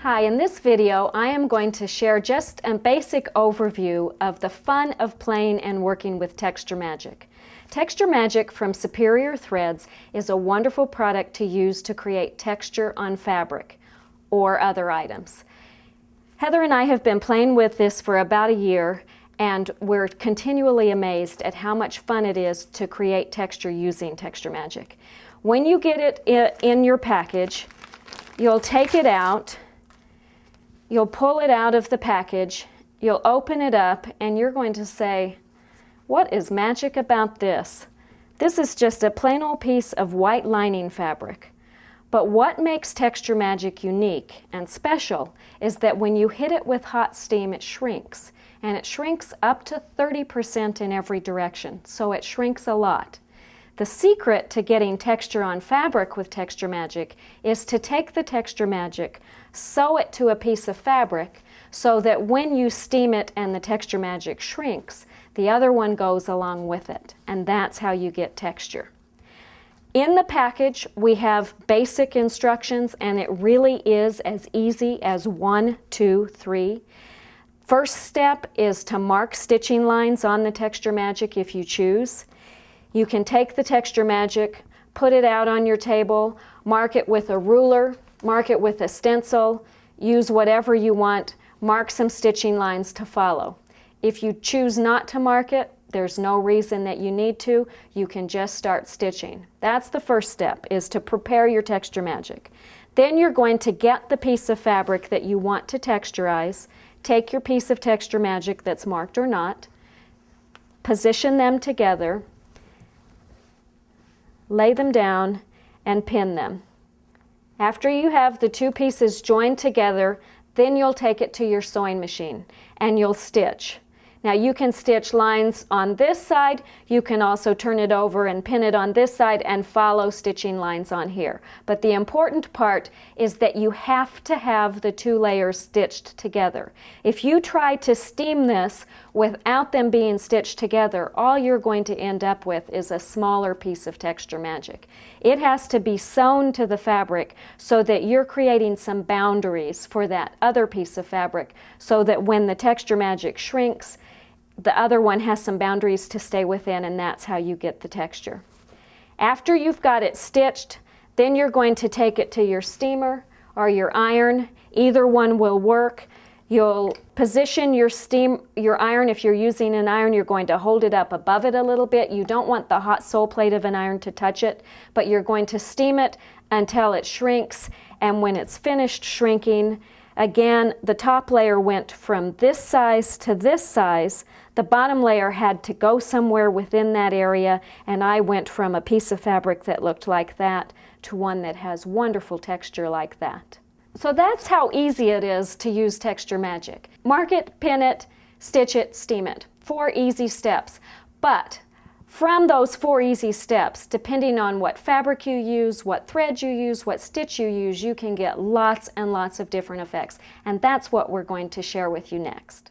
Hi, in this video I am going to share just a basic overview of the fun of playing and working with Texture Magic. Texture Magic from Superior Threads is a wonderful product to use to create texture on fabric or other items. Heather and I have been playing with this for about a year, and we're continually amazed at how much fun it is to create texture using Texture Magic. When you get it in your package, you'll take it out. You'll pull it out of the package, you'll open it up, and you're going to say, what is magic about this? This is just a plain old piece of white lining fabric. But what makes Texture Magic unique and special is that when you hit it with hot steam, it shrinks. And it shrinks up to 30% in every direction, so it shrinks a lot. The secret to getting texture on fabric with Texture Magic is to take the Texture Magic, sew it to a piece of fabric so that when you steam it and the Texture Magic shrinks, the other one goes along with it. And that's how you get texture. In the package, we have basic instructions, and it really is as easy as 1, 2, 3. First step is to mark stitching lines on the Texture Magic if you choose. You can take the Texture Magic, put it out on your table, mark it with a ruler, mark it with a stencil, use whatever you want, mark some stitching lines to follow. If you choose not to mark it, there's no reason that you need to. You can just start stitching. That's the first step, is to prepare your Texture Magic. Then you're going to get the piece of fabric that you want to texturize, take your piece of Texture Magic that's marked or not, position them together, lay them down, and pin them. After you have the two pieces joined together, then you'll take it to your sewing machine and you'll stitch. Now you can stitch lines on this side, you can also turn it over and pin it on this side and follow stitching lines on here. But the important part is that you have to have the two layers stitched together. If you try to steam this without them being stitched together, all you're going to end up with is a smaller piece of Texture Magic. It has to be sewn to the fabric so that you're creating some boundaries for that other piece of fabric, so that when the Texture Magic shrinks, the other one has some boundaries to stay within, and that's how you get the texture. After you've got it stitched, then you're going to take it to your steamer or your iron. Either one will work. You'll position your iron. If you're using an iron, you're going to hold it up above it a little bit. You don't want the hot sole plate of an iron to touch it, but you're going to steam it until it shrinks, and when it's finished shrinking, again, the top layer went from this size to this size. The bottom layer had to go somewhere within that area, and I went from a piece of fabric that looked like that to one that has wonderful texture like that. So that's how easy it is to use Texture Magic. Mark it, pin it, stitch it, steam it. 4 easy steps. But from those 4 easy steps, depending on what fabric you use, what thread you use, what stitch you use, you can get lots and lots of different effects. And that's what we're going to share with you next.